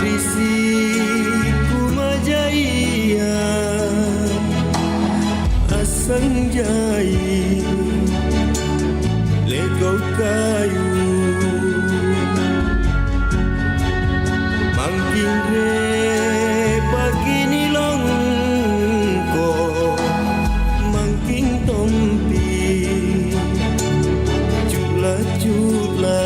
Patrisiku majaya asangjai lekau kayu mangking re pagini longko mangking tompi jula-jula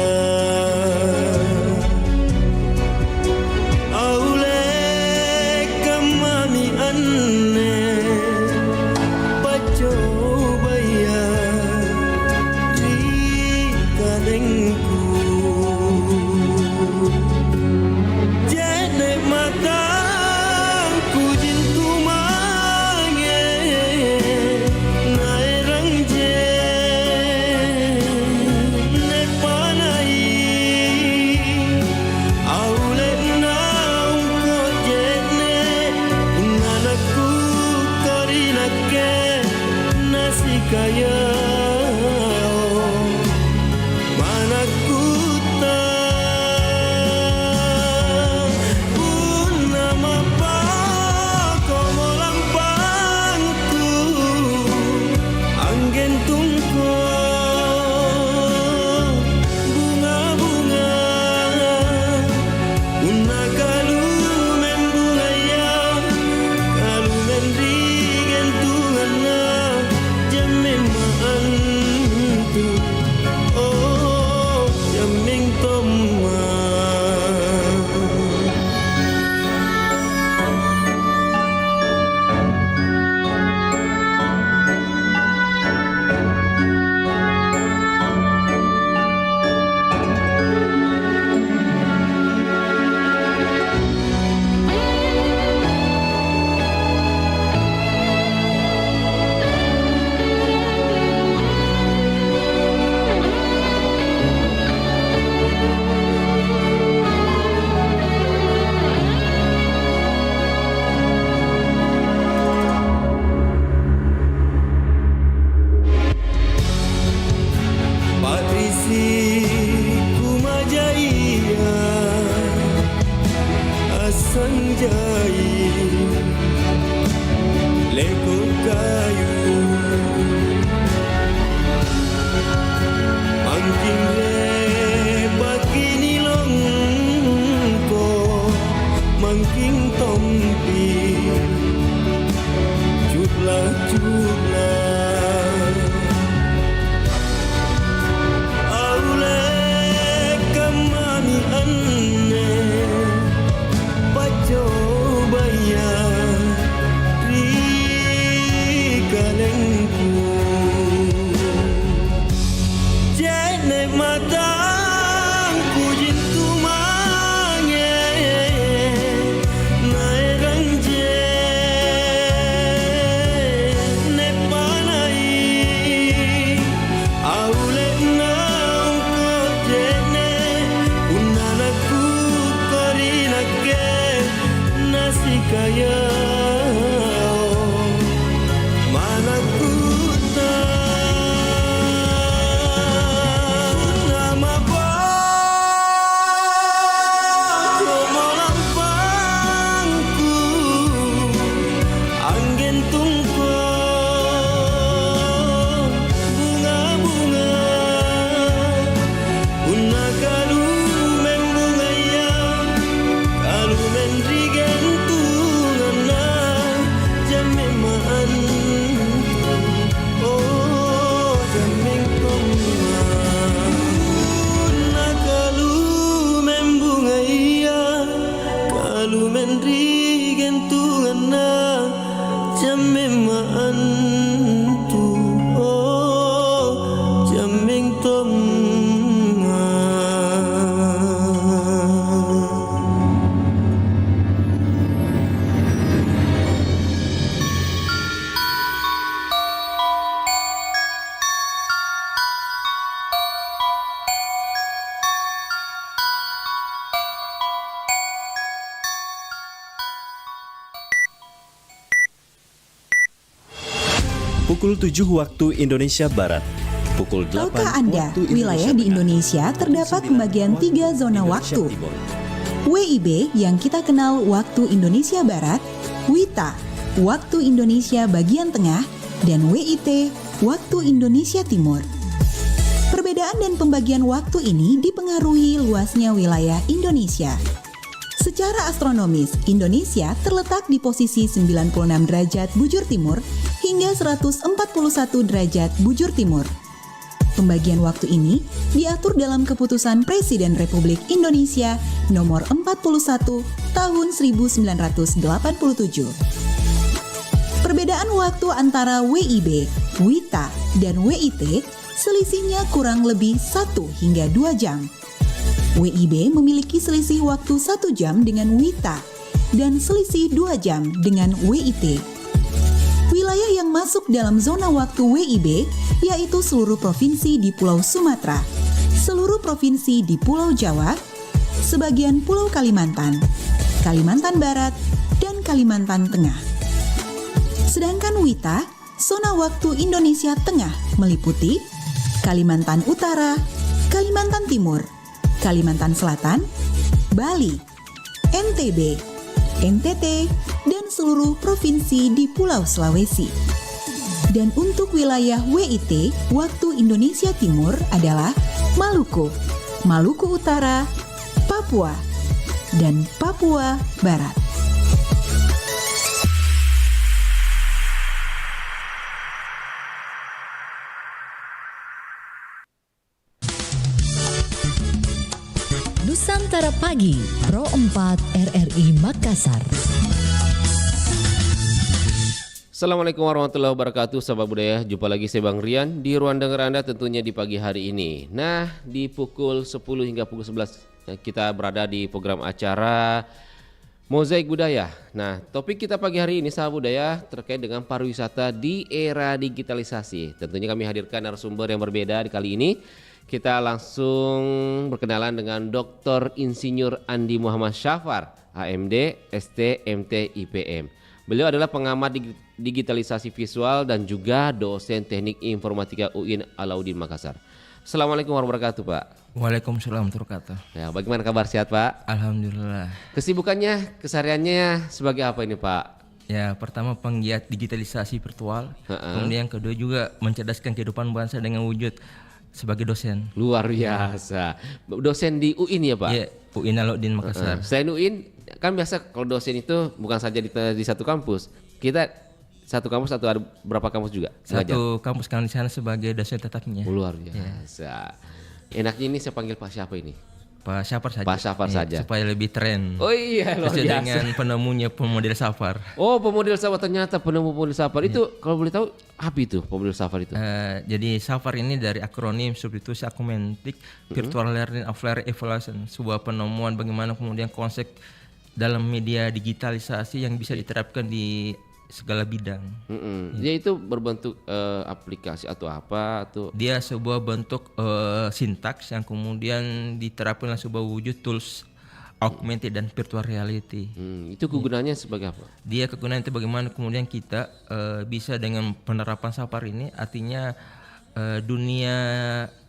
kaya mana ku tak pun nama pak komo lampangku angin tungko bunga-bunga una kalu membunaya kalu mendingen tungana oh jaming toma Patrisiku majaya asangjai lekau kayu mangking re bagini longko mangking tompi jula-jula kaya mana ku tak nama pak komo lampangku angin tungko bunga-bunga una kalu membungaya kalu mendrigen mendri gentungan na jamemaan. Pukul 7 waktu Indonesia Barat. Pukul 8 Tahukah Anda, waktu wilayah di Indonesia terdapat pembagian 3 zona waktu. WIB yang kita kenal waktu Indonesia Barat, WITA, waktu Indonesia bagian tengah, dan WIT, waktu Indonesia Timur. Perbedaan dan pembagian waktu ini dipengaruhi luasnya wilayah Indonesia. Secara astronomis, Indonesia terletak di posisi 96 derajat bujur timur hingga 141 derajat bujur timur. Pembagian waktu ini diatur dalam Keputusan Presiden Republik Indonesia Nomor 41 Tahun 1987. Perbedaan waktu antara WIB, WITA, dan WIT selisihnya kurang lebih 1 hingga 2 jam. WIB memiliki selisih waktu 1 jam dengan WITA dan selisih 2 jam dengan WIT. Wilayah yang masuk dalam zona waktu WIB yaitu seluruh provinsi di Pulau Sumatera, seluruh provinsi di Pulau Jawa, sebagian Pulau Kalimantan, Kalimantan Barat, dan Kalimantan Tengah. Sedangkan WITA, zona waktu Indonesia Tengah meliputi Kalimantan Utara, Kalimantan Timur, Kalimantan Selatan, Bali, NTB, NTT, dan seluruh provinsi di Pulau Sulawesi. Dan untuk wilayah WIT, waktu Indonesia Timur adalah Maluku, Maluku Utara, Papua, dan Papua Barat. Nusantara Pagi, Pro 4 RRI Makassar. Assalamualaikum warahmatullahi wabarakatuh, sahabat budaya. Jumpa lagi saya Bang Rian di ruang dengar Anda tentunya di pagi hari ini. Nah, di pukul 10 hingga pukul 11 kita berada di program acara Mozaik Budaya. Nah, topik kita pagi hari ini sahabat budaya terkait dengan pariwisata di era digitalisasi. Tentunya kami hadirkan narasumber yang berbeda di kali ini. Kita langsung berkenalan dengan Dr. Insinyur Andi Muhammad Syafar, AMD, ST, MT, IPM. Beliau adalah pengamat digitalisasi visual dan juga dosen teknik informatika UIN Alauddin Makassar. Assalamualaikum warahmatullahi wabarakatuh, Pak. Waalaikumsalam warahmatullahi wabarakatuh. Ya, bagaimana kabar, sehat, Pak? Alhamdulillah. Kesibukannya, kesehariannya sebagai apa ini, Pak? Ya, pertama penggiat digitalisasi virtual, kemudian kedua juga mencerdaskan kehidupan bangsa dengan wujud sebagai dosen. Luar biasa. Dosen di UIN ya, Pak? Iya, UIN Alauddin Makassar. Selain UIN, kan biasa kalau dosen itu bukan saja di satu kampus. Kita satu kampus atau ada berapa kampus juga? Satu kampus kan di sana sebagai dosen tetapnya. Luar biasa. Enaknya ini saya panggil Pak siapa ini? Pak Syafar saja. Pak Syafar saja. Supaya lebih tren. Oh iya, luar sesuai biasa. dengan penemunya pemodel Syafar. Oh, pemodel Syafar, ternyata penemu pemodel Syafar. Itu kalau boleh tahu apa itu pemodel Syafar itu? Jadi Syafar ini dari akronim Substitusi Augmented Virtual Learning Offline Evaluation, sebuah penemuan bagaimana kemudian konsep dalam media digitalisasi yang bisa diterapkan di segala bidang. Dia itu berbentuk aplikasi atau apa atau? Dia sebuah bentuk sintaks yang kemudian diterapkan dalam sebuah wujud tools augmented dan virtual reality. Itu kegunaannya sebagai apa? Dia kegunaan itu bagaimana kemudian kita bisa dengan penerapan Syafar ini, artinya dunia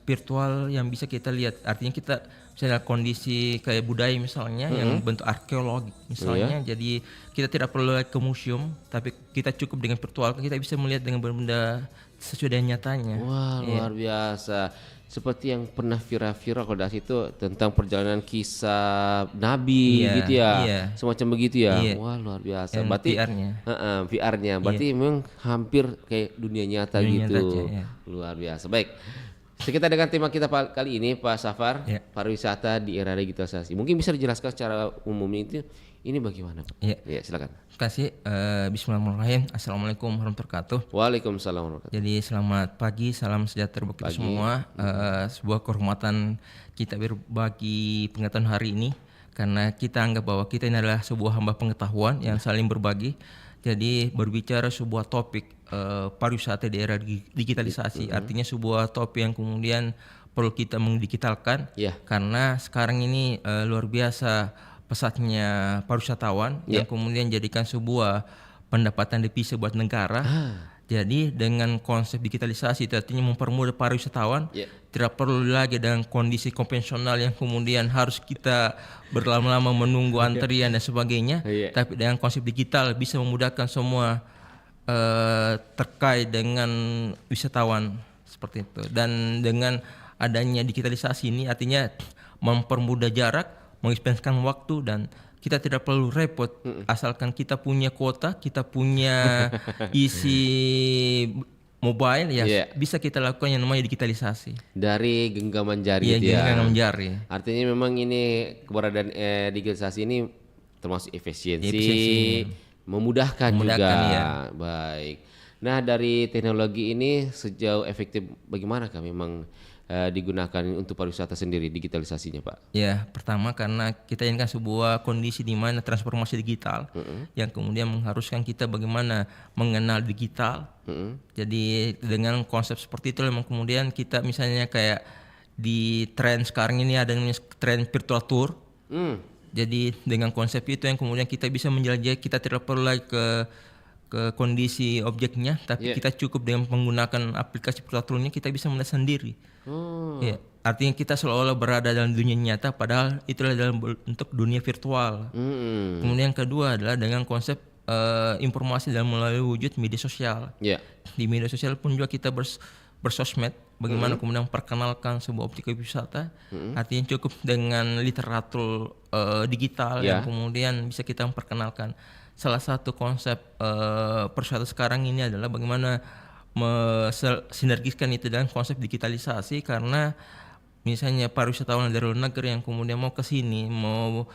virtual yang bisa kita lihat. Artinya kita misalnya kondisi kayak budaya misalnya yang bentuk arkeologi misalnya, jadi kita tidak perlu ke museum, tapi kita cukup dengan virtual, kita bisa melihat dengan benda sesuai dengan nyatanya. Wah, luar biasa. Seperti yang pernah viral kalau dari situ tentang perjalanan kisah Nabi gitu ya. Iya. Semacam begitu ya. Iya. Wah, luar biasa. Yang Berarti VR-nya. VR-nya. Berarti memang hampir kayak dunia nyata Dunia gitu. nyata, ya. Luar biasa. Baik. Sekitar dengan tema kita kali ini, Pak Syafar, Ya. pariwisata di era digitalisasi. Mungkin bisa dijelaskan secara umumnya itu ini bagaimana, Pak? Ya. Ya, silakan. Terima kasih. Bismillahirrahmanirrahim. Assalamualaikum warahmatullahi wabarakatuh. Waalaikumsalam warahmatullahi Jadi selamat pagi, salam sejahtera bagi kita semua. Sebuah kehormatan kita berbagi pengetahuan hari ini, karena kita anggap bahwa kita ini adalah sebuah hamba pengetahuan yang saling berbagi. Jadi berbicara sebuah topik pariwisata di era digitalisasi, artinya sebuah topik yang kemudian perlu kita mendigitalkan, karena sekarang ini luar biasa pesatnya pariwisatawan yang kemudian jadikan sebuah pendapatan devisa buat negara. Jadi dengan konsep digitalisasi itu artinya mempermudah para wisatawan, Ya. tidak perlu lagi dengan kondisi konvensional yang kemudian harus kita berlama-lama menunggu antrian dan sebagainya. Iya. Tapi dengan konsep digital bisa memudahkan semua terkait dengan wisatawan seperti itu. Dan dengan adanya digitalisasi ini artinya mempermudah jarak, mengekspansikan waktu, dan kita tidak perlu repot asalkan kita punya kuota, kita punya isi mobile ya Iya. bisa kita lakukan yang namanya digitalisasi. Dari genggaman jari Iya, gitu ya. genggaman jari. Artinya memang ini keberadaan digitalisasi ini termasuk efisiensi, memudahkan juga. iya. Baik. Nah, dari teknologi ini sejauh efektif bagaimana Kak memang digunakan untuk pariwisata sendiri digitalisasinya, Pak? Ya, pertama karena kita ini kan sebuah kondisi di mana transformasi digital yang kemudian mengharuskan kita bagaimana mengenal digital. Jadi dengan konsep seperti itu memang kemudian kita misalnya kayak di tren sekarang ini ada namanya tren virtual tour. Jadi dengan konsep itu yang kemudian kita bisa menjelajahi, kita tidak perlu lagi ke kondisi objeknya, tapi kita cukup dengan menggunakan aplikasi virtual tournya kita bisa melihat sendiri. Ya, artinya kita seolah-olah berada dalam dunia nyata, padahal itulah dalam bentuk dunia virtual. Kemudian yang kedua adalah dengan konsep informasi dalam melalui wujud media sosial. Ya. Di media sosial pun juga kita bersosmed, bagaimana kemudian memperkenalkan sebuah objek wisata. Artinya cukup dengan literatur digital yang kemudian bisa kita memperkenalkan. Salah satu konsep pariwisata sekarang ini adalah bagaimana sinergiskan itu dengan konsep digitalisasi, karena misalnya para wisatawan dari luar negeri yang kemudian mau ke sini, mau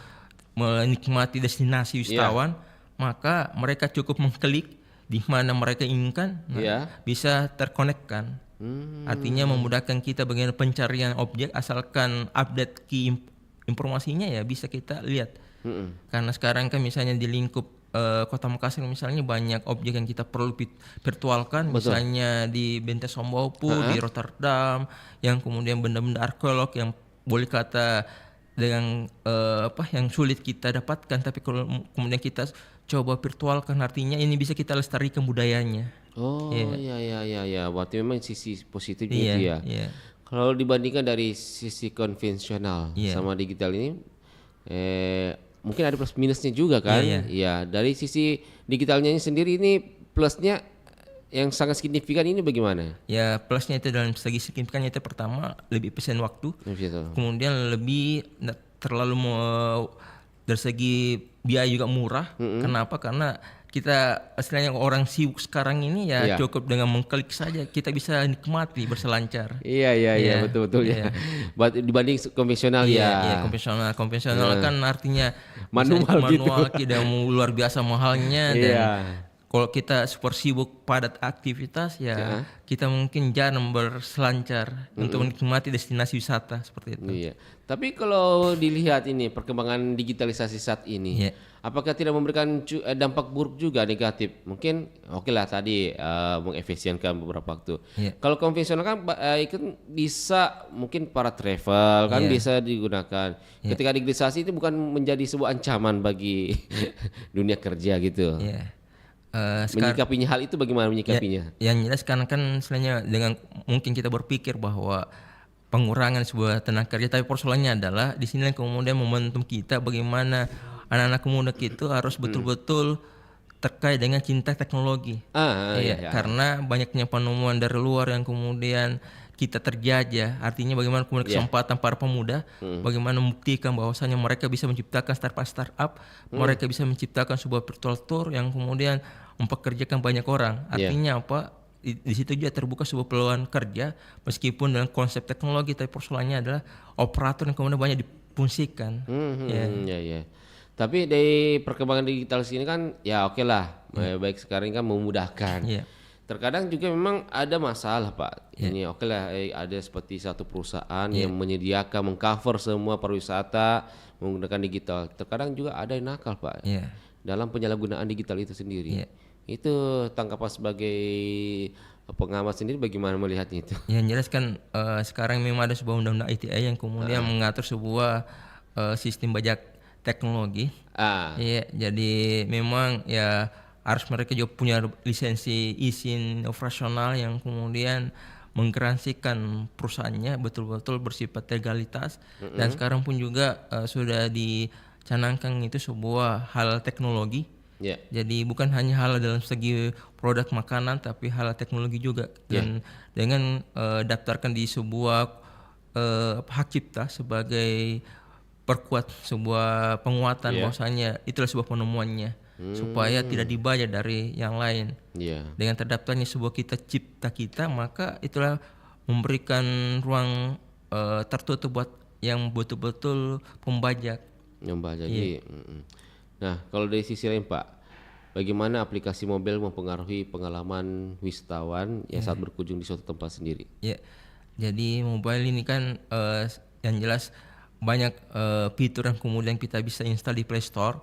menikmati destinasi wisatawan, maka mereka cukup mengklik di mana mereka inginkan, bisa terkonekkan. Artinya memudahkan kita bagaimana pencarian objek, asalkan update informasinya ya bisa kita lihat. Karena sekarang kan misalnya di lingkup Kota Makassar misalnya banyak objek yang kita perlu virtualkan. Misalnya di Benteng Sombaupu, di Rotterdam, yang kemudian benda-benda arkeolog yang boleh kata dengan yang sulit kita dapatkan, tapi kalau kemudian kita coba virtualkan, artinya ini bisa kita lestarikan budayanya. Oh ya. Berarti memang sisi positifnya itu ya. Kalau dibandingkan dari sisi konvensional sama digital ini, mungkin ada plus minusnya juga kan? Iya. Dari sisi digitalnya ini sendiri, ini plusnya yang sangat signifikan ini bagaimana? Ya, plusnya itu dalam segi signifikannya itu pertama lebih efisien waktu, kemudian lebih terlalu dari segi biaya juga murah. Kenapa? Karena kita istilahnya orang sibuk sekarang ini ya cukup dengan mengklik saja kita bisa nikmati berselancar. Iya betul ya. Dibanding konvensional konvensional kan artinya manual gitu. Tidak luar biasa mahalnya dan kalau kita super sibuk padat aktivitas kita mungkin jarang berselancar untuk menikmati destinasi wisata seperti itu. Iya. Tapi kalau dilihat ini perkembangan digitalisasi saat ini, apakah tidak memberikan dampak buruk juga negatif? Mungkin oke lah tadi mengefisienkan beberapa waktu. Kalau konvensional kan bisa mungkin para travel kan bisa digunakan. Ketika digitalisasi itu bukan menjadi sebuah ancaman bagi dunia kerja gitu. Menyikapinya hal itu bagaimana menyikapinya? Yang jelas karena kan sebenarnya dengan mungkin kita berpikir bahwa pengurangan sebuah tenaga kerja, tapi persoalannya adalah di sini kemudian momentum kita bagaimana anak-anak muda itu harus betul-betul terkait dengan cinta teknologi. Karena banyaknya penemuan dari luar yang kemudian kita terjajah. Artinya bagaimana kemudian kesempatan para pemuda, bagaimana membuktikan bahwasanya mereka bisa menciptakan startup, mereka bisa menciptakan sebuah virtual tour yang kemudian mempekerjakan banyak orang. Artinya apa? Di situ juga terbuka sebuah peluang kerja meskipun dalam konsep teknologi, tapi persoalannya adalah operator yang kemudian banyak difungsikan. Tapi dari perkembangan digital ini kan ya oke lah, baik sekarang kan memudahkan. Terkadang juga memang ada masalah Pak. Ini oke lah, ada seperti satu perusahaan yang menyediakan mengcover semua pariwisata menggunakan digital. Terkadang juga ada yang nakal Pak dalam penyalahgunaan digital itu sendiri. Itu tanggapan sebagai pengamat sendiri bagaimana melihatnya itu? Yang jelas kan sekarang memang ada sebuah undang-undang ITE yang kemudian mengatur sebuah sistem pajak teknologi. Jadi memang ya harus mereka juga punya lisensi izin operasional yang kemudian menggaransikan perusahaannya betul-betul bersifat legalitas. Dan sekarang pun juga sudah dicanangkan itu sebuah hal teknologi. Ya. Jadi bukan hanya hal dalam segi produk makanan tapi hal teknologi juga. Dan dengan daftarkan di sebuah hak cipta sebagai perkuat sebuah penguatan bahwasanya itulah sebuah penemuannya supaya tidak dibayar dari yang lain. Dengan terdaftarnya sebuah cipta kita, maka itulah memberikan ruang tertutup buat yang betul-betul pembajak. Jadi, nah kalau dari sisi lain Pak, bagaimana aplikasi mobile mempengaruhi pengalaman wisatawan yang saat berkunjung di suatu tempat sendiri? Ya, jadi mobile ini kan yang jelas banyak fitur yang kemudian kita bisa install di Play Store.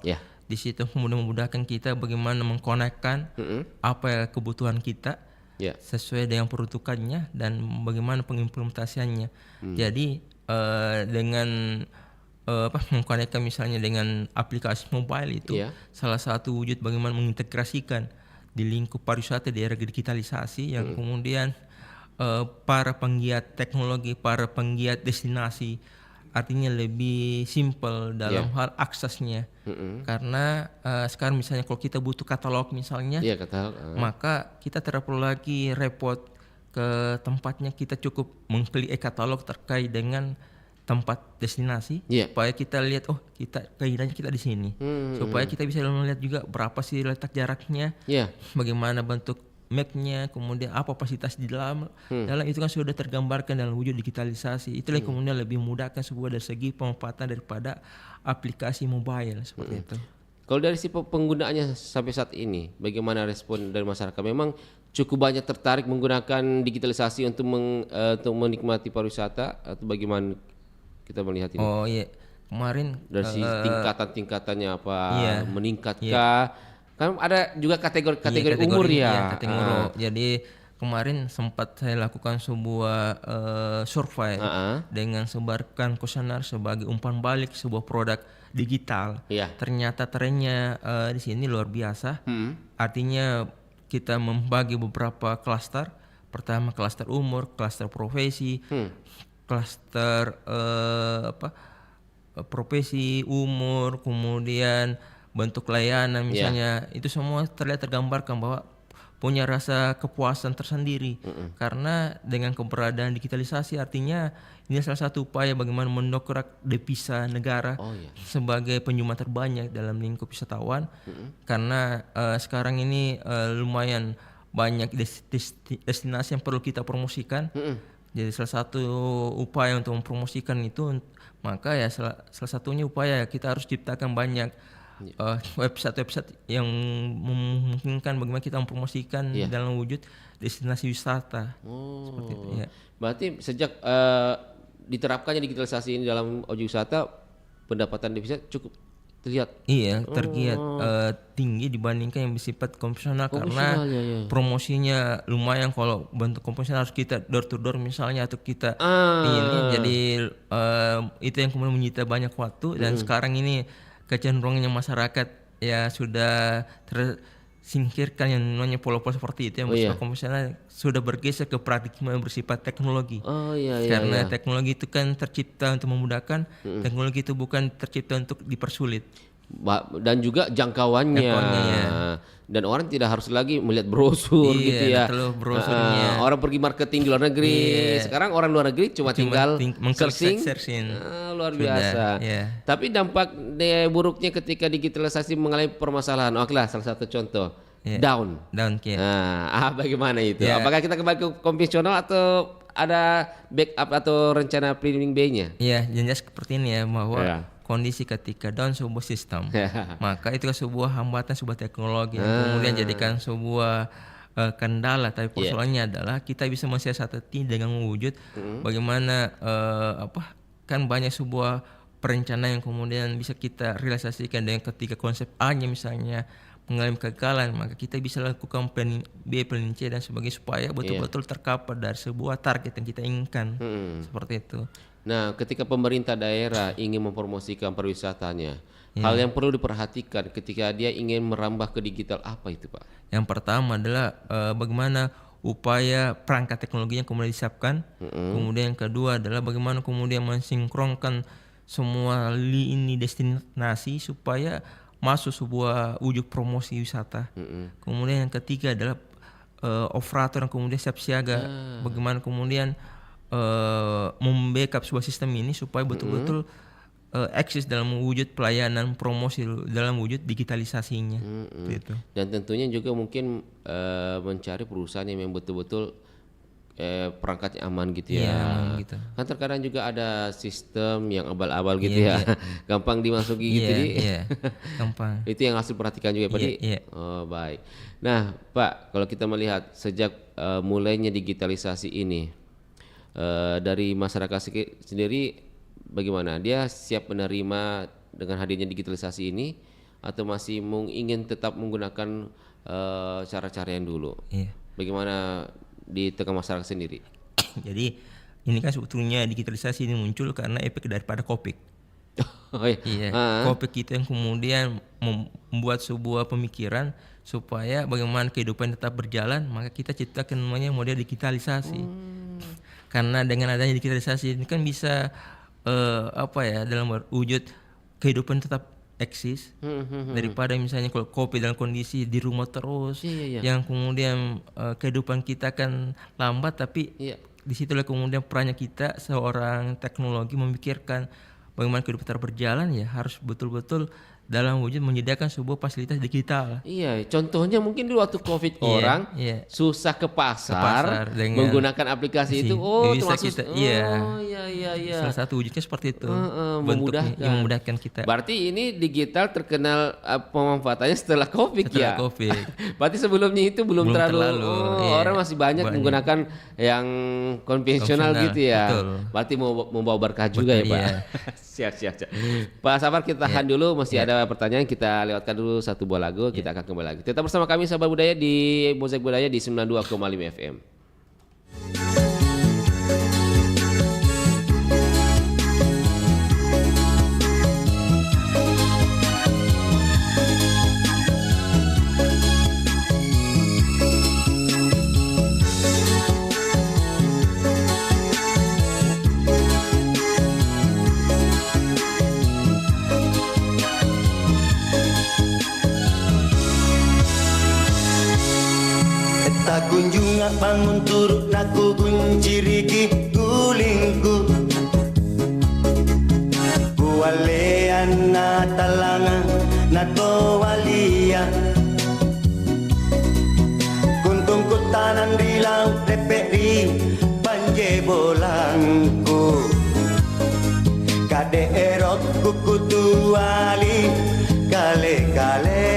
Di situ kemudian memudahkan kita bagaimana mengkonekkan apa kebutuhan kita sesuai dengan peruntukannya dan bagaimana pengimplementasiannya. Jadi dengan mengkonekkan misalnya dengan aplikasi mobile itu salah satu wujud bagaimana mengintegrasikan di lingkup pariwisata di era digitalisasi yang kemudian para penggiat teknologi, para penggiat destinasi artinya lebih simple dalam hal aksesnya. Karena sekarang misalnya kalau kita butuh katalog misalnya, maka kita tidak perlu lagi repot ke tempatnya, kita cukup mengklik katalog terkait dengan tempat destinasi supaya kita lihat kita keinginannya kita di sini. Supaya kita bisa melihat juga berapa sih letak jaraknya, bagaimana bentuk mapnya, kemudian apa kapasitas di dalam itu kan sudah tergambarkan dalam wujud digitalisasi. Itulah yang kemudian lebih memudahkan sebuah dari segi pemanfaatan daripada aplikasi mobile seperti itu. Kalau dari si penggunaannya sampai saat ini, bagaimana respon dari masyarakat? Memang cukup banyak tertarik menggunakan digitalisasi untuk menikmati pariwisata atau bagaimana kita melihat ini? Oh iya, kemarin dari si tingkatannya apa meningkatkah? Kan ada juga kategori umur Jadi kemarin sempat saya lakukan sebuah survei dengan sebarkan kuesioner sebagai umpan balik sebuah produk digital. Ternyata trennya di sini luar biasa. Artinya kita membagi beberapa klaster. Pertama klaster umur, klaster profesi, klaster profesi, umur, kemudian bentuk layanan misalnya, itu semua terlihat tergambarkan bahwa punya rasa kepuasan tersendiri. Karena dengan keberadaan digitalisasi artinya ini salah satu upaya bagaimana mendongkrak devisa negara sebagai penyumbang terbanyak dalam lingkup wisatawan. Karena sekarang ini lumayan banyak destinasi yang perlu kita promosikan. Jadi salah satu upaya untuk mempromosikan itu, maka ya salah satunya upaya kita harus ciptakan banyak website yang memungkinkan bagaimana kita mempromosikan dalam wujud destinasi wisata. Seperti itu, Berarti sejak diterapkannya digitalisasi ini dalam objek wisata, pendapatan devisa cukup terlihat. Terlihat tinggi dibandingkan yang bersifat konvensional karena promosinya lumayan. Kalau bentuk konvensional harus kita door to door misalnya, atau kita ini, jadi itu yang kemudian menyita banyak waktu. Dan sekarang ini kecenderungannya masyarakat ya sudah tersingkirkan yang namanya pola-pola seperti itu yang bersifat konvensional, sudah bergeser ke paradigma yang bersifat teknologi. Karena teknologi itu kan tercipta untuk memudahkan, teknologi itu bukan tercipta untuk dipersulit. Dan juga jangkauannya. Dan orang tidak harus lagi melihat brosur gitu ya. Orang pergi marketing di luar negeri. Sekarang orang luar negeri cuma tinggal searching. Luar biasa. Tapi dampak buruknya ketika digitalisasi mengalami permasalahan. Oke lah, salah satu contoh. Down. Bagaimana itu? Apakah kita kembali ke konvensional atau ada backup atau rencana planning B-nya? Jelas seperti ini ya, bahwa kondisi ketika down sebuah sistem, maka itu sebuah hambatan sebuah teknologi yang kemudian jadikan sebuah kendala. Tapi persoalannya adalah kita bisa mensiasati dengan mewujud bagaimana kan banyak sebuah perencanaan yang kemudian bisa kita realisasikan dengan ketika konsep A-nya misalnya mengalami kegagalan, maka kita bisa lakukan planning B, planning C dan sebagainya supaya betul-betul tercover dari sebuah target yang kita inginkan. Seperti itu. Nah, ketika pemerintah daerah ingin mempromosikan pariwisatanya, Hal yang perlu diperhatikan ketika dia ingin merambah ke digital apa itu Pak? Yang pertama adalah bagaimana upaya perangkat teknologinya kemudian disiapkan. Kemudian yang kedua adalah bagaimana kemudian mensinkronkan semua lini destinasi supaya masuk sebuah wujud promosi wisata. Kemudian yang ketiga adalah operator yang kemudian siap siaga. Bagaimana kemudian membackup sebuah sistem ini supaya betul-betul eksis dalam wujud pelayanan promosi dalam wujud digitalisasinya. Gitu. Dan tentunya juga mungkin mencari perusahaan yang memang betul-betul perangkatnya aman gitu ya. Iya, aman gitu. Kan terkadang juga ada sistem yang abal-abal gitu ya, gampang dimasuki gitu. Gampang. Itu yang harus diperhatikan juga Pak. Oh baik. Nah Pak, kalau kita melihat sejak mulainya digitalisasi ini dari masyarakat sendiri, bagaimana? Dia siap menerima dengan hadirnya digitalisasi ini atau masih ingin tetap menggunakan cara-cara yang dulu? Bagaimana di tengah masyarakat sendiri? Jadi ini kan sebetulnya digitalisasi ini muncul karena efek daripada Covid. Covid itu yang kemudian membuat sebuah pemikiran supaya bagaimana kehidupan tetap berjalan, maka kita ciptakan namanya model digitalisasi. Karena dengan adanya digitalisasi ini kan bisa dalam wujud kehidupan tetap eksis daripada misalnya kalau Covid dalam kondisi di rumah terus yang kemudian kehidupan kita kan lambat, tapi disitulah kemudian perannya kita seorang teknologi memikirkan bagaimana kehidupan tetap berjalan, ya harus betul-betul dalam wujud menyediakan sebuah fasilitas digital. Iya, contohnya mungkin di waktu Covid orang susah ke pasar menggunakan aplikasi itu. Bisa termasuk kita, salah satu wujudnya seperti itu. Memudahkan kita. Berarti ini digital terkenal pemanfaatannya setelah Covid. Covid. Berarti sebelumnya itu belum terlalu. Orang masih banyak menggunakan yang konvensional gitu ya. Betul. Berarti membawa berkah juga ya Pak. Siap. Pak Safar, kita tahan dulu, masih ada pertanyaan, kita lewatkan dulu satu buah lagu, kita akan kembali lagi. Tetap bersama kami sahabat budaya di Mozaik Budaya di 92,5 FM. Tak kunjung bangun turut naku kunciriki gulingku kualean na talanga na towalia kuntung kutanan rilau reperi banje bolangku kade erok kukutuali kale-kale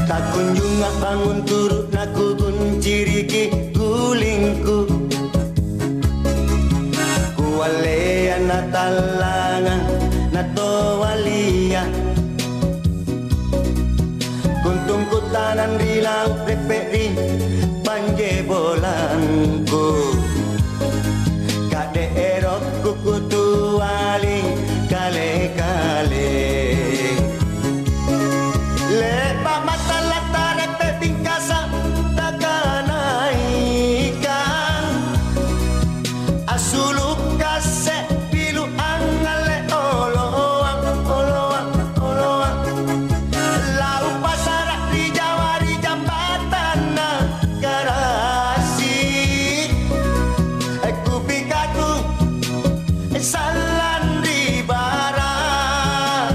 tak kunjung bangun turut naku kunciriki gulingku kualean na talanga na towalia kuntung kutanan rilau reperi banje bolangku kade erok kukutuali kale-kale lepa mata latare pepingkasa takanaikan asuluk kase pilu angale oloang lau pasarak di Jawa di jambatan garasi kupikaku salan di barat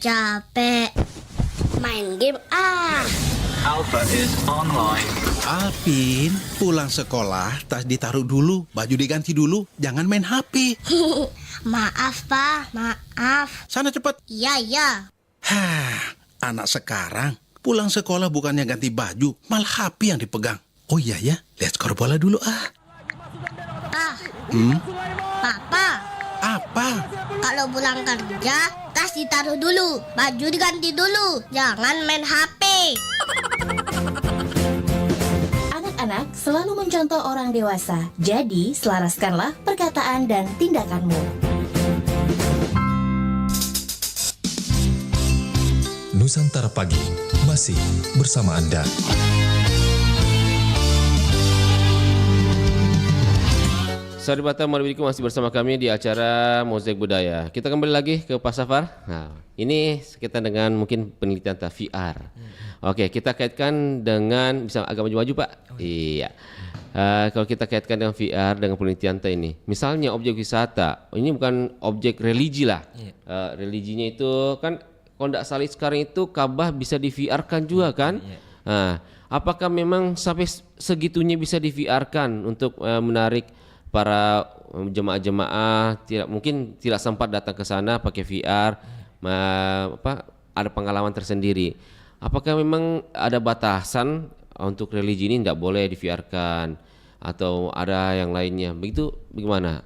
Capek. Main game ah. Alvin, pulang sekolah, tas ditaruh dulu, baju diganti dulu, jangan main HP. Maaf, Pak. Maaf. Sana cepet. Iya. Hah, anak sekarang pulang sekolah bukannya ganti baju, malah HP yang dipegang. Oh iya ya, lihat skor bola dulu ah. Ah. Papa, Apa? kalau pulang kerja, tas ditaruh dulu, baju diganti dulu. Jangan main HP. Anak-anak selalu mencontoh orang dewasa, jadi selaraskanlah perkataan dan tindakanmu. Nusantara Pagi masih bersama Anda. Sahabat Batam Malibiriku masih bersama kami di acara Mozaik Budaya. Kita kembali lagi ke Pak Safar. Nah, ini sekitar dengan mungkin penelitian tentang VR. Oke, kita kaitkan dengan, bisa agak maju-maju Pak? Iya. Kalau kita kaitkan dengan VR dengan penelitian ini, misalnya objek wisata, ini bukan objek religi lah. Religinya itu kan, kalau tidak salah sekarang itu Ka'bah bisa di VR-kan juga kan? Nah, apakah memang sampai segitunya bisa di VR-kan untuk menarik para jemaah-jemaah mungkin tidak sempat datang ke sana pakai VR, ada pengalaman tersendiri. Apakah memang ada batasan untuk religi ini tidak boleh di VR-kan atau ada yang lainnya? Begitu bagaimana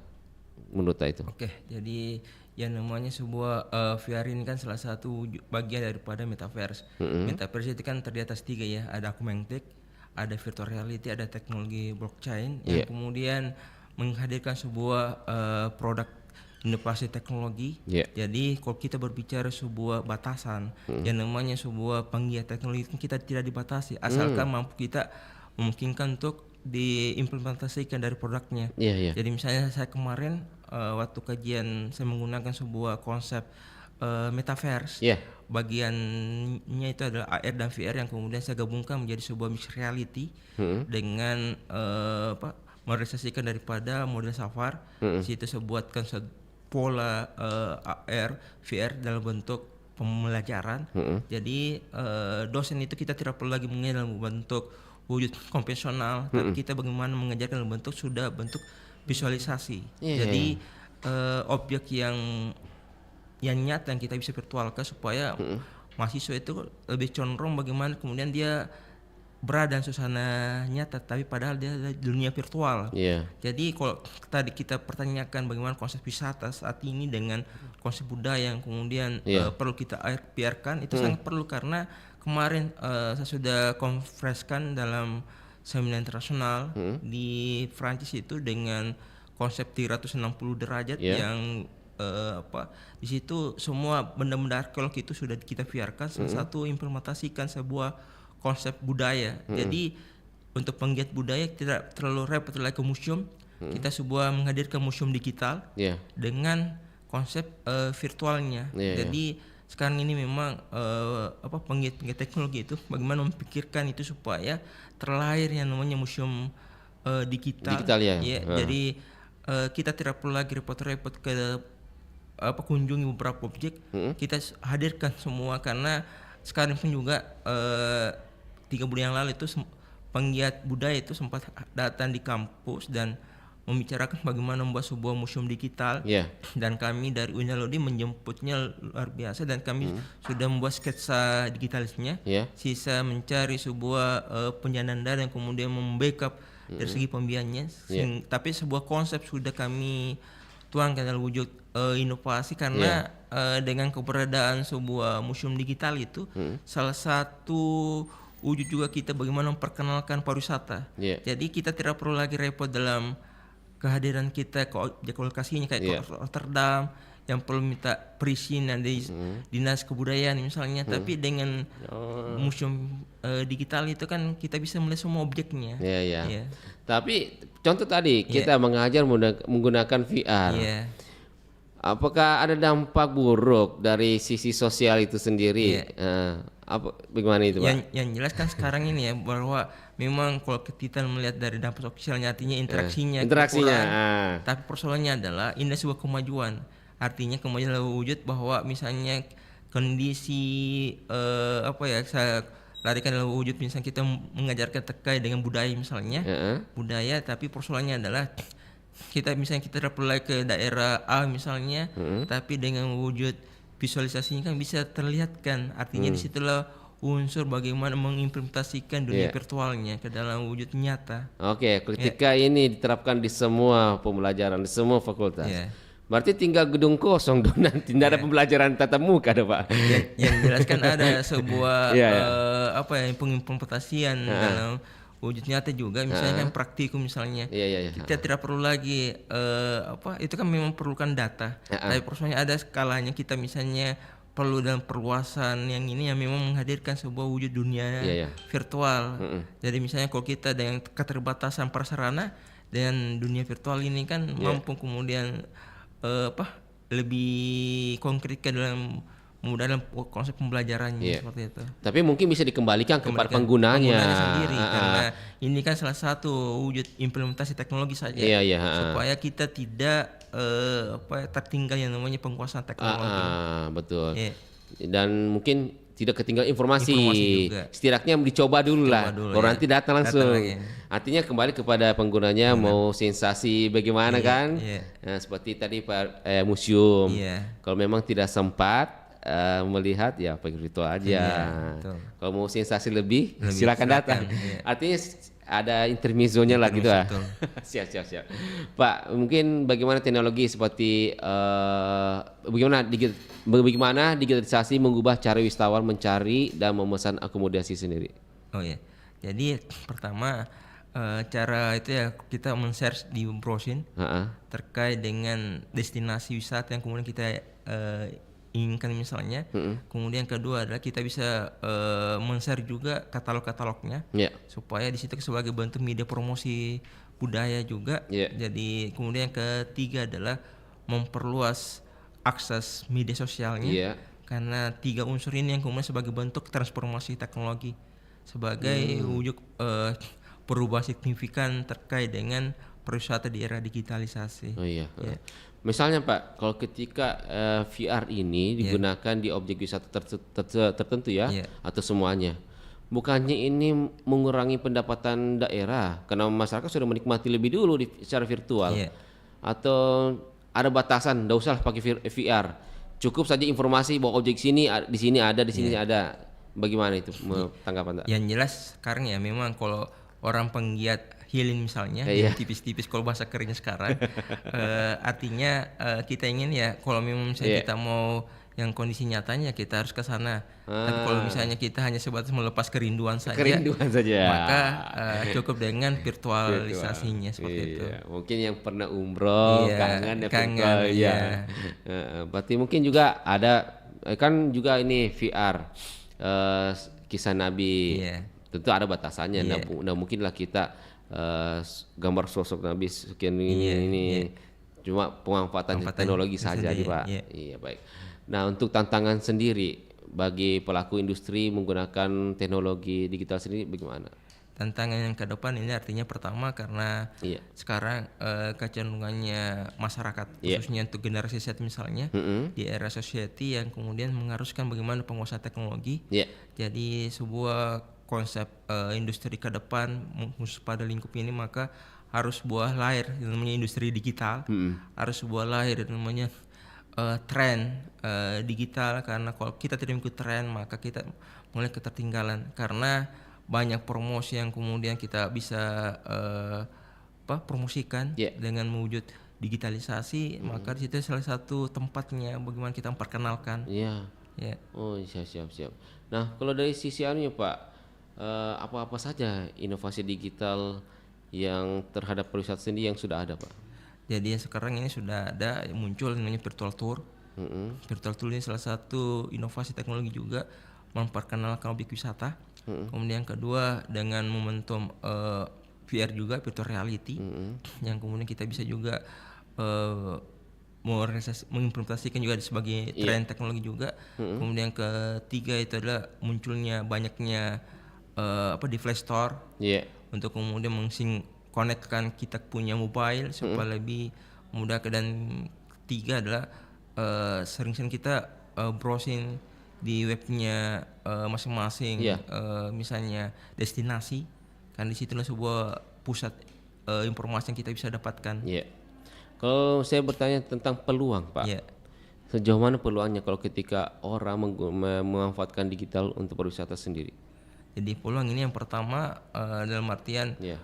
menurut itu? Oke, jadi yang namanya sebuah VR ini kan salah satu bagian daripada metaverse. Metaverse itu kan terdiri atas 3 ya, ada augmented, ada virtual reality, ada teknologi blockchain yang kemudian menghadirkan sebuah produk inovasi teknologi. Jadi kalau kita berbicara sebuah batasan, yang namanya sebuah penggiat teknologi kita tidak dibatasi, asalkan mampu kita memungkinkan untuk diimplementasikan dari produknya. Jadi misalnya saya kemarin waktu kajian saya menggunakan sebuah konsep metaverse. Bagiannya itu adalah AR dan VR yang kemudian saya gabungkan menjadi sebuah mixed reality dengan merealisasikan daripada model Safar. Situ saya buatkan pola AR, VR dalam bentuk pembelajaran. Jadi dosen itu kita tidak perlu lagi mengajar dalam bentuk wujud konvensional, tapi kita bagaimana mengajarkan dalam bentuk sudah bentuk visualisasi. Jadi objek yang nyata yang kita bisa virtualkan supaya mahasiswa itu lebih condong bagaimana kemudian dia berada dalam suasana nyata tapi padahal dia ada di dunia virtual. Jadi kalau tadi kita pertanyakan bagaimana konsep wisata saat ini dengan konsep budaya yang kemudian perlu kita PR-kan, itu sangat perlu karena kemarin saya sudah konferensikan dalam seminar internasional di Prancis itu dengan konsep 360 derajat yang di situ semua benda-benda arkeolog itu sudah kita VR-kan. Salah satu implementasikan sebuah konsep budaya. Jadi untuk penggiat budaya tidak terlalu repot lagi ke museum. Kita sebuah menghadirkan museum digital dengan konsep virtualnya. Jadi sekarang ini memang penggiat teknologi itu bagaimana memikirkan itu supaya terlahir yang namanya museum digital. Jadi kita tidak perlu lagi repot-repot ke kunjungi beberapa objek. Kita hadirkan semua karena sekarang pun juga 3 bulan yang lalu itu penggiat budaya itu sempat datang di kampus dan membicarakan bagaimana membuat sebuah museum digital. Dan kami dari Unilodi menjemputnya luar biasa dan kami sudah membuat sketsa digitalisnya. Sisa mencari sebuah penjanaan dana yang kemudian membackup dari segi pembiayanya. Tapi sebuah konsep sudah kami tuangkan dalam wujud inovasi karena dengan keberadaan sebuah museum digital itu salah satu wujud juga kita bagaimana memperkenalkan pariwisata. Jadi kita tidak perlu lagi repot dalam kehadiran kita ke objek lokasinya kayak ke Rotterdam yang perlu minta perizinan dari dinas kebudayaan misalnya. Tapi dengan museum digital itu kan kita bisa melihat semua objeknya. Tapi contoh tadi kita mengajar menggunakan VR. Apakah ada dampak buruk dari sisi sosial itu sendiri? Bagaimana itu, Pak? Yang jelas kan sekarang ini ya bahwa memang kalau kita melihat dari dampak sosialnya artinya interaksinya. Tapi persoalannya adalah ini sebuah kemajuan. Artinya kemajuan dalam wujud bahwa misalnya kondisi apa ya, saya larikan dalam wujud misalnya kita mengajarkan terkait dengan budaya misalnya, budaya, tapi persoalannya adalah kita misalnya kita apply ke daerah A misalnya, tapi dengan wujud visualisasinya kan bisa terlihatkan, artinya disitulah unsur bagaimana mengimplementasikan dunia virtualnya ke dalam wujud nyata. Oke, ketika ini diterapkan di semua pembelajaran, di semua fakultas, berarti tinggal gedung kosong dong, nanti tidak ada pembelajaran tatap muka ada Pak. Yang jelas kan ada sebuah apa ya, pengimplementasian dalam wujud nyata juga, misalnya kan praktikum misalnya. Kita tidak perlu lagi apa, itu kan memang perlukan data, tapi persoalannya ada skalanya, kita misalnya perlu dalam perluasan yang ini yang memang menghadirkan sebuah wujud dunia virtual. Jadi misalnya kalau kita dengan keterbatasan prasarana dan dunia virtual ini kan mampu kemudian apa, lebih konkret ke dalam mudah dalam konsep pembelajarannya seperti itu. Tapi mungkin bisa dikembalikan kepada penggunanya sendiri, karena ini kan salah satu wujud implementasi teknologi saja, supaya kita tidak apa, tertinggal yang namanya penguasaan teknologi. Betul. Dan mungkin tidak ketinggalan informasi setidaknya dicoba dulu lah, baru nanti datang langsung. Artinya kembali kepada penggunanya, mau sensasi bagaimana kan, nah, seperti tadi museum, kalau memang tidak sempat melihat ya pakai virtual aja. Kalau mau sensasi lebih silakan datang. Artinya ada intermezzonya lah gitu. Siap. Pak, mungkin bagaimana teknologi seperti bagaimana digitalisasi mengubah cara wisatawan mencari dan memesan akomodasi sendiri? Jadi pertama cara itu ya, kita men-search di browsing terkait dengan destinasi wisata yang kemudian kita inginkan misalnya. Kemudian kedua adalah kita bisa men-share juga katalog-katalognya, supaya di situ sebagai bentuk media promosi budaya juga. Jadi kemudian ketiga adalah memperluas akses media sosialnya, karena tiga unsur ini yang kemudian sebagai bentuk transformasi teknologi sebagai wujud perubahan signifikan terkait dengan pariwisata di era digitalisasi. Misalnya Pak, kalau ketika VR ini digunakan di objek wisata tertentu atau semuanya, bukannya ini mengurangi pendapatan daerah karena masyarakat sudah menikmati lebih dulu secara virtual, atau ada batasan, tidak usah pakai VR, cukup saja informasi bahwa objek sini di sini ada, di sini ada, bagaimana itu tanggapan Pak? Yang jelas sekarang ya memang kalau orang penggiat healing misalnya, tipis-tipis kalau bahasa kerennya sekarang, artinya kita ingin ya kalau memang misalnya kita mau yang kondisi nyatanya kita harus ke sana. Tapi kalau misalnya kita hanya sebatas melepas kerinduan saja, maka cukup dengan virtualisasinya seperti itu. Mungkin yang pernah umroh kangen berarti mungkin juga ada kan juga ini VR kisah Nabi. Tentu ada batasannya, nggak mungkin lah kita gambar sosok Nabi sekian ini cuma pemanfaatan teknologi saja Pak. Baik. Nah, untuk tantangan sendiri bagi pelaku industri menggunakan teknologi digital sendiri bagaimana? Tantangan yang ke depan ini artinya pertama karena sekarang kecenderungannya masyarakat khususnya untuk generasi Z misalnya di era society yang kemudian mengharuskan bagaimana penguasaan teknologi. Jadi sebuah konsep industri ke depan khusus pada lingkup ini maka harus buah lahir yang namanya industri digital, harus buah lahir yang namanya tren digital, karena kalau kita tidak mengikuti tren maka kita mulai ketertinggalan, karena banyak promosi yang kemudian kita bisa promosikan dengan mewujud digitalisasi, maka di situ salah satu tempatnya bagaimana kita memperkenalkan. Oh, siap. Nah, kalau dari sisi anunya Pak, apa-apa saja inovasi digital yang terhadap pariwisata sendiri yang sudah ada Pak? Jadi sekarang ini sudah ada muncul namanya virtual tour. Virtual tour ini salah satu inovasi teknologi juga memperkenalkan objek wisata. Kemudian yang kedua dengan momentum VR juga, virtual reality, yang kemudian kita bisa juga mengimplementasikan juga sebagai tren teknologi juga. Kemudian ketiga itu adalah munculnya banyaknya di Play Store untuk kemudian mengkonekkan kita punya mobile supaya lebih mudah. Dan ketiga adalah sering-sering kita browsing di webnya masing-masing, Iya. misalnya destinasi, kan di situlah sebuah pusat informasi yang kita bisa dapatkan. Iya. Kalau saya bertanya tentang peluang, Pak. Iya. Sejauh mana peluangnya kalau ketika orang memanfaatkan digital untuk pariwisata sendiri? Jadi peluang ini yang pertama dalam artian Iya.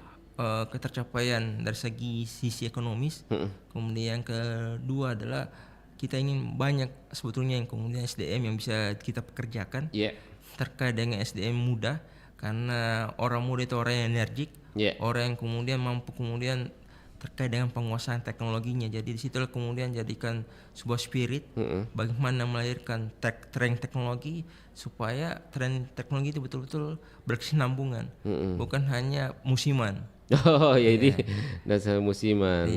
ketercapaian dari sisi ekonomis. Kemudian yang kedua adalah kita ingin banyak sebetulnya yang kemudian SDM yang bisa kita pekerjakan. Iya. Terkait dengan SDM muda, karena orang muda itu orang yang energik, orang yang kemudian mampu kemudian terkait dengan penguasaan teknologinya. Jadi disitulah kemudian jadikan sebuah spirit bagaimana melahirkan tren teknologi supaya tren teknologi itu betul-betul berkesinambungan, bukan hanya musiman. Oh ya, ini dasar musiman.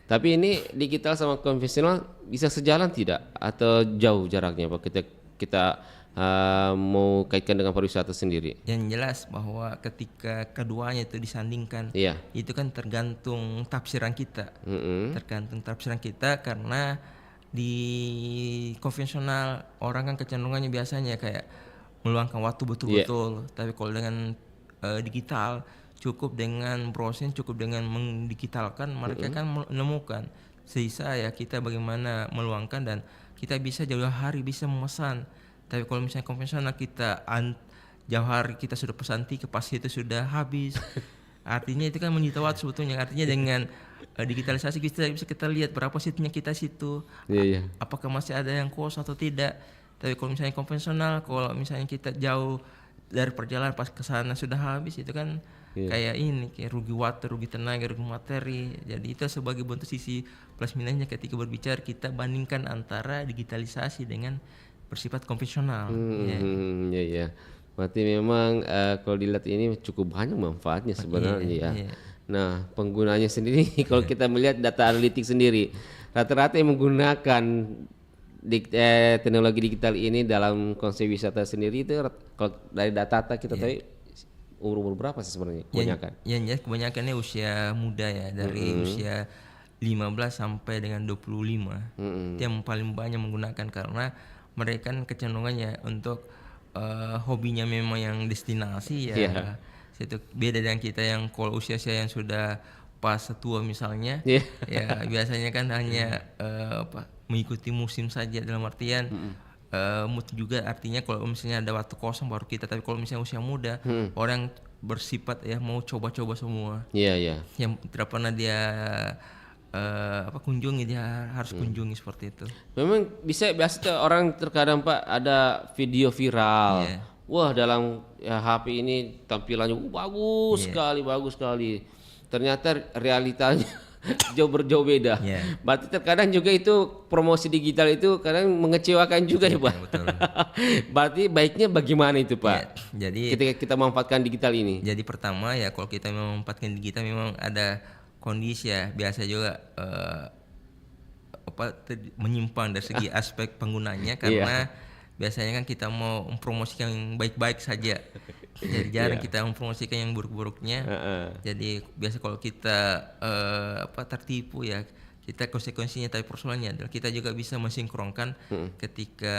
Tapi ini digital sama konvensional bisa sejalan tidak atau jauh jaraknya Pak kita mau kaitkan dengan pariwisata sendiri? Yang jelas bahwa ketika keduanya itu disandingkan, itu kan tergantung tafsiran kita. Tergantung tafsiran kita, karena di konvensional orang kan kecenderungannya biasanya kayak meluangkan waktu betul-betul. Tapi kalau dengan digital cukup dengan browsing, cukup dengan mendigitalkan, mereka kan menemukan sisa ya kita bagaimana meluangkan, dan kita bisa jauh hari bisa memesan. Tapi kalau misalnya konvensional kita jauh hari kita sudah pesan tiket, pasti itu sudah habis. Artinya itu kan menyita waktu sebetulnya. Artinya dengan digitalisasi kita lihat berapa seatnya kita situ, apakah masih ada yang kosong atau tidak. Tapi kalau misalnya konvensional, kalau misalnya kita jauh dari perjalanan pas ke sana sudah habis, itu kan kayak rugi waktu, rugi tenaga, rugi materi. Jadi itu sebagai bentuk sisi plus minusnya ketika berbicara kita bandingkan antara digitalisasi dengan bersifat konvensional. Iya. Berarti memang kalau dilihat ini cukup banyak manfaatnya sebenarnya ya. Nah, penggunanya sendiri kalau kita melihat data analitik sendiri, rata-rata yang menggunakan teknologi digital ini dalam konsep wisata sendiri itu kalau dari data kita tahu umur berapa sih sebenarnya kebanyakan? Yang kebanyakannya usia muda ya, dari usia 15 sampai dengan 25. Itu yang paling banyak menggunakan, karena mereka kan kecenderungannya untuk hobinya memang yang destinasi ya. Itu beda dengan kita yang kalau usia yang sudah pas tua misalnya, ya biasanya kan hanya mengikuti musim saja, dalam artian mood juga, artinya kalau misalnya ada waktu kosong baru kita. Tapi kalau misalnya usia muda, orang bersifat ya mau coba-coba semua. Yang tidak pernah dia kunjungi, dia harus kunjungi seperti itu. Memang biasa orang terkadang Pak ada video viral. Wah, dalam HP ini tampilannya bagus sekali. Ternyata realitanya jauh beda. Berarti terkadang juga itu promosi digital itu kadang mengecewakan juga ya Pak. Betul. Berarti baiknya bagaimana itu Pak? Jadi ketika kita memanfaatkan digital ini. Jadi pertama ya kalau kita memanfaatkan digital memang ada kondisi ya, biasa juga menyimpang dari segi aspek penggunanya, karena biasanya kan kita mau mempromosikan yang baik-baik saja. Jadi jarang kita mempromosikan yang buruk-buruknya. Jadi biasa kalau kita tertipu ya, kita konsekuensinya. Tapi persoalannya adalah kita juga bisa mensinkronkan ketika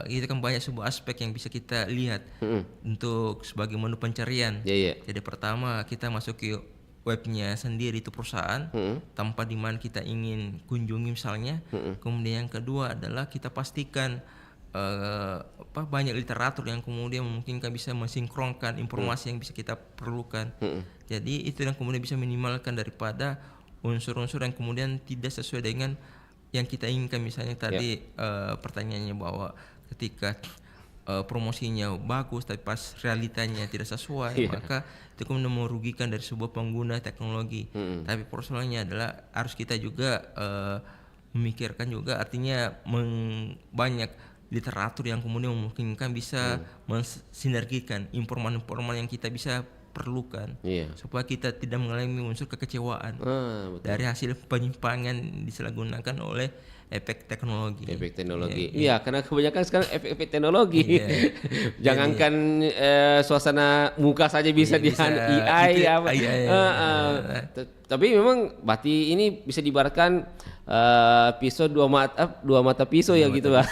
itu kan banyak sebuah aspek yang bisa kita lihat untuk sebagai menu pencarian. Jadi pertama kita masuk ke webnya sendiri itu perusahaan, tanpa di mana kita ingin kunjungi misalnya. Kemudian yang kedua adalah kita pastikan banyak literatur yang kemudian memungkinkan bisa mensinkronkan informasi yang bisa kita perlukan. Jadi itu yang kemudian bisa minimalkan daripada unsur-unsur yang kemudian tidak sesuai dengan yang kita inginkan. Misalnya tadi pertanyaannya bahwa ketika promosinya bagus tapi pas realitanya tidak sesuai, maka itu kemudian merugikan dari sebuah pengguna teknologi. Tapi persoalannya adalah harus kita juga memikirkan juga, artinya banyak literatur yang kemudian memungkinkan bisa mensinergikan informan-informan yang kita bisa perlukan, supaya kita tidak mengalami unsur kekecewaan dari hasil penyimpangan disalahgunakan oleh efek teknologi. Iya, karena kebanyakan sekarang efek teknologi. Jangankan suasana muka saja bisa di AI. Tapi memang berarti ini bisa diibaratkan pisau dua mata pisau ya gitu Pak.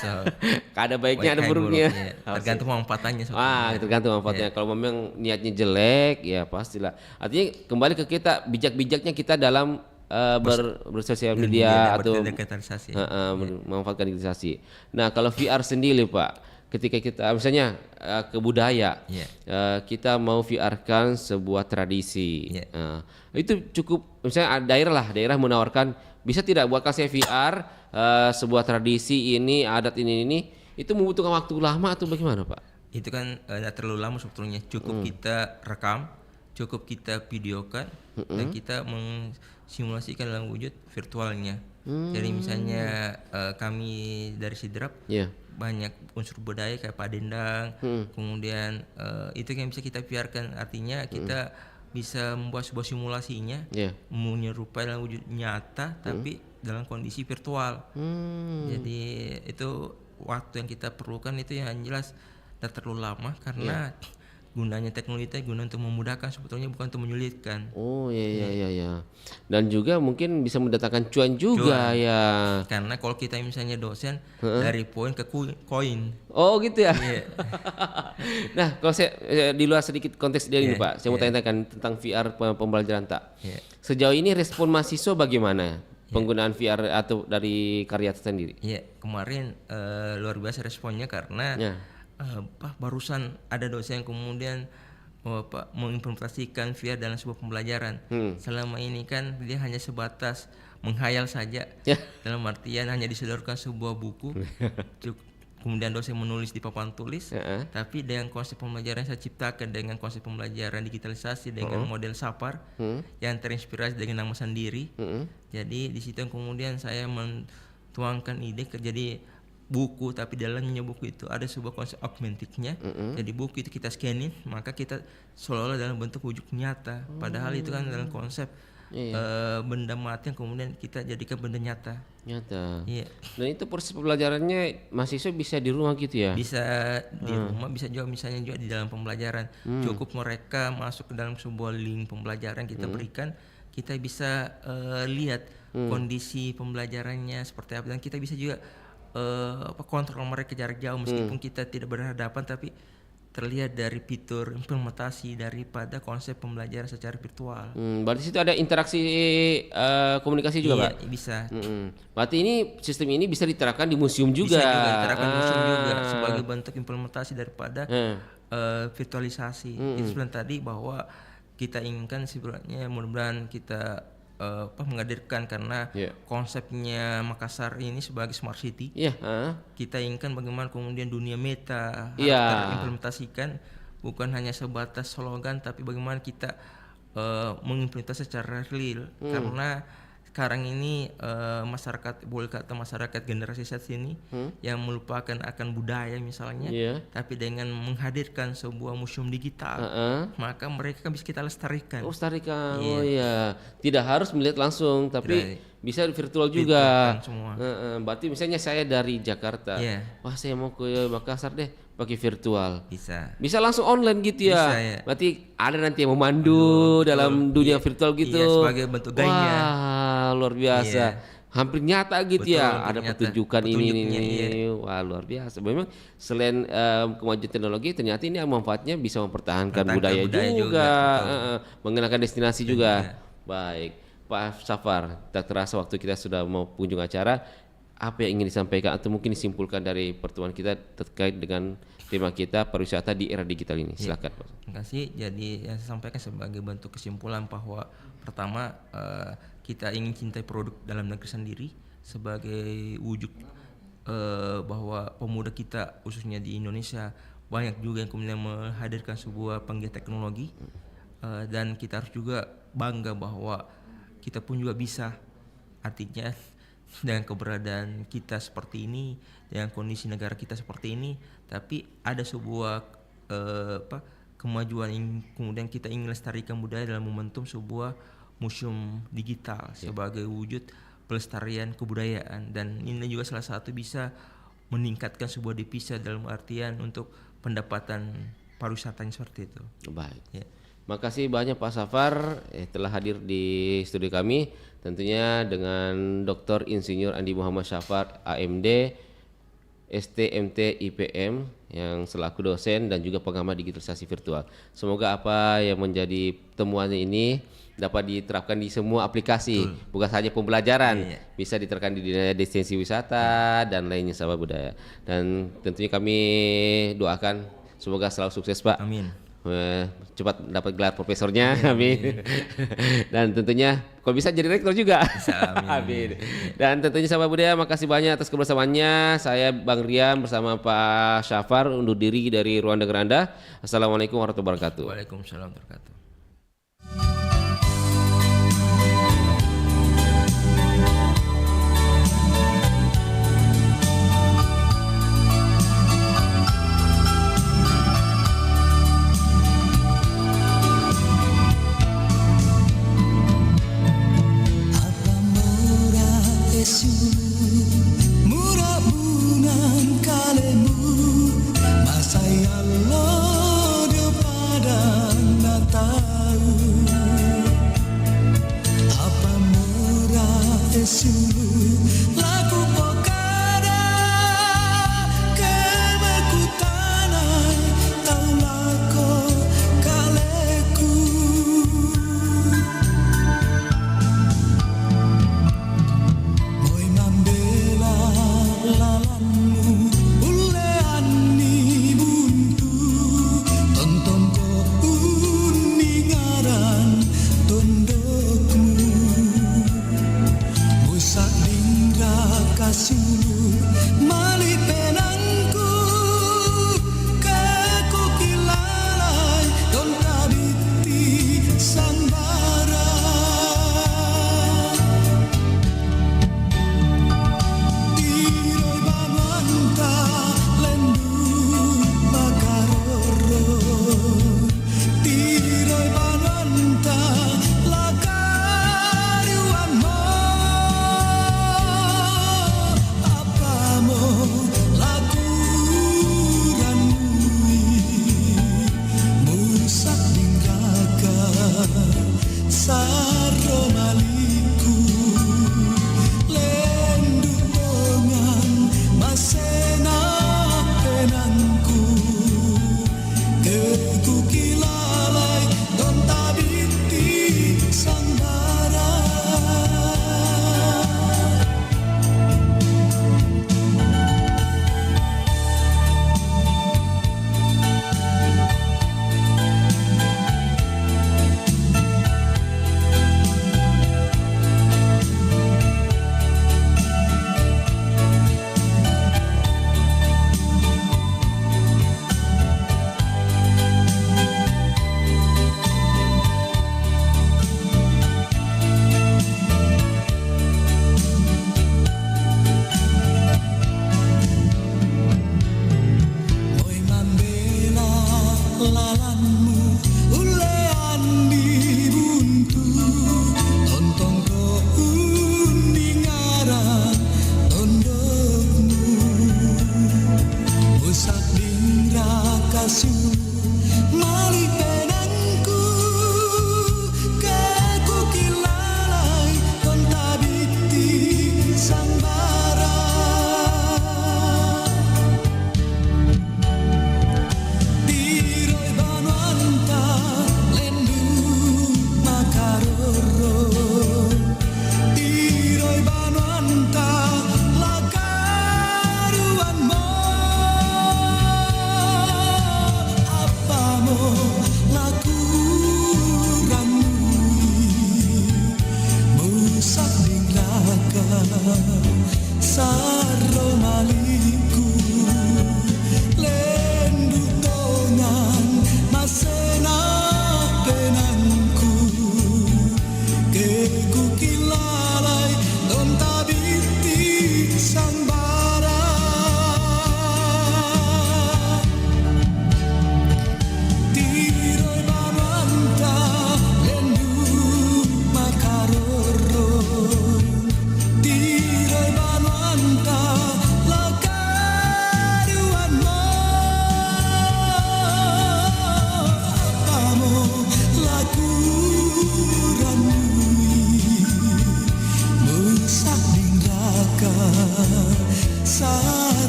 Ada baiknya ada buruknya. Tergantung manfaatannya. Tergantung manfaatnya. Kalau memang niatnya jelek ya pastilah. Artinya kembali ke kita bijak-bijaknya kita dalam bersosial media atau memanfaatkan digitalisasi. Nah kalau VR sendiri Pak, ketika kita misalnya ke budaya, kita mau VR-kan sebuah tradisi, itu cukup misalnya daerah menawarkan bisa tidak buatkan saya VR sebuah tradisi ini adat ini itu membutuhkan waktu lama atau bagaimana Pak? Itu kan tidak terlalu lama sebetulnya, cukup kita rekam, cukup kita videokan dan kita simulasikan dalam wujud virtualnya. Jadi misalnya kami dari Sidrap banyak unsur budaya kayak padendang, kemudian itu yang bisa kita biarkan, artinya kita bisa membuat sebuah simulasinya menyerupai dalam wujud nyata tapi dalam kondisi virtual. Jadi itu waktu yang kita perlukan itu yang jelas tidak terlalu lama karena gunanya teknologi itu guna untuk memudahkan sebetulnya, bukan untuk menyulitkan. Oh iya. Dan juga mungkin bisa mendatangkan cuan juga ya. Karena kalau kita misalnya dosen dari poin ke koin. Oh gitu ya. Nah kalau saya di luar sedikit konteks dari ini Pak, saya mau tanyakan tentang VR pembelajaran tak. Sejauh ini respon mahasiswa bagaimana penggunaan VR atau dari karya sendiri? Kemarin luar biasa responnya karena barusan ada dosen yang kemudian mengimplementasikan VR dalam sebuah pembelajaran. Selama ini kan dia hanya sebatas menghayal saja, dalam artian hanya disodorkan sebuah buku, kemudian dosen menulis di papan tulis. Tapi dengan konsep pembelajaran yang saya ciptakan, dengan konsep pembelajaran digitalisasi dengan model Sapar yang terinspirasi dengan nama sendiri. Jadi di situ yang kemudian saya mentuangkan ide jadi buku, tapi dalamnya buku itu ada sebuah konsep augmentiknya. Jadi buku itu kita scanning, maka kita seolah-olah dalam bentuk wujud nyata. Padahal itu kan dalam konsep benda mati yang kemudian kita jadikan benda nyata. Dan itu proses pembelajarannya mahasiswa bisa di rumah gitu ya? Bisa di rumah, bisa juga misalnya juga di dalam pembelajaran. Cukup mereka masuk ke dalam sebuah link pembelajaran kita berikan, kita bisa lihat kondisi pembelajarannya seperti apa, dan kita bisa juga kontrol mereka jarak jauh meskipun kita tidak berhadapan, tapi terlihat dari fitur implementasi daripada konsep pembelajaran secara virtual. Berarti situ ada interaksi komunikasi juga Pak? Bisa. Berarti ini sistem ini bisa diterapkan di museum juga? Bisa juga diterapkan di museum juga sebagai bentuk implementasi daripada virtualisasi. Itu sebenarnya tadi bahwa kita inginkan sebenarnya mudah-mudahan kita menghadirkan karena konsepnya Makassar ini sebagai smart city. Kita inginkan bagaimana kemudian dunia meta harus terimplementasikan, bukan hanya sebatas slogan, tapi bagaimana kita mengimplementasi secara real. Karena sekarang ini masyarakat, boleh kata masyarakat generasi saat ini yang melupakan akan budaya misalnya, tapi dengan menghadirkan sebuah museum digital, maka mereka kan bisa kita lestarikan. Tidak harus melihat langsung, tapi bisa virtual juga. Berarti misalnya saya dari Jakarta, wah saya mau ke Makassar deh, pakai virtual. Bisa langsung online gitu ya. Berarti ada nanti yang memandu dalam dunia virtual gitu. Sebagai bentuk guide-nya. Wah, luar biasa. Hampir nyata gitu ya. Ada pertunjukan ini. Wah, luar biasa. Memang selain kemajuan teknologi, ternyata ini manfaatnya bisa mempertahankan budaya juga. Mengenalkan destinasi juga. Baik, Pak Safar, tak terasa waktu kita sudah mau pengunjung acara. Apa yang ingin disampaikan atau mungkin disimpulkan dari pertemuan kita terkait dengan tema kita pariwisata di era digital ini? Silakan Pak. Terima kasih. Jadi yang saya sampaikan sebagai bentuk kesimpulan bahwa pertama kita ingin cintai produk dalam negeri sendiri sebagai wujud bahwa pemuda kita khususnya di Indonesia banyak juga yang kemudian menghadirkan sebuah penggiat teknologi, dan kita harus juga bangga bahwa kita pun juga bisa, artinya dengan keberadaan kita seperti ini, dengan kondisi negara kita seperti ini, tapi ada sebuah kemajuan yang kemudian kita ingin lestarikan budaya dalam momentum sebuah museum digital sebagai wujud pelestarian kebudayaan. Dan ini juga salah satu bisa meningkatkan sebuah devisa dalam artian untuk pendapatan pariwisatanya seperti itu. Baik. Makasih banyak Pak Safar telah hadir di studio kami. Tentunya dengan Dr. Insinyur Andi Muhammad Syafar AMD STMT IPM yang selaku dosen dan juga pengamat digitalisasi virtual. Semoga apa yang menjadi temuannya ini dapat diterapkan di semua aplikasi, bukan saja pembelajaran, bisa diterapkan di destinasi wisata dan lainnya sahabat budaya. Dan tentunya kami doakan semoga selalu sukses Pak. Amin. Cepat dapat gelar profesornya, amin. Dan tentunya kalau bisa jadi rektor juga, amin. Dan tentunya sahabat budaya, makasih banyak atas kebersamaannya. Saya Bang Rian bersama Pak Syafar undur diri dari Ruang Dengar Anda. Assalamualaikum warahmatullahi wabarakatuh. Waalaikumsalam warahmatullahi wabarakatuh.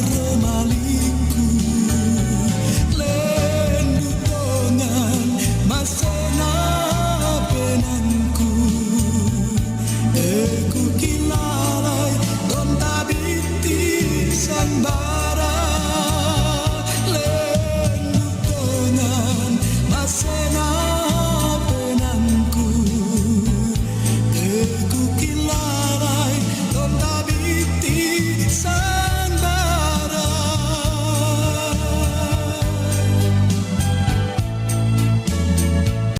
remaling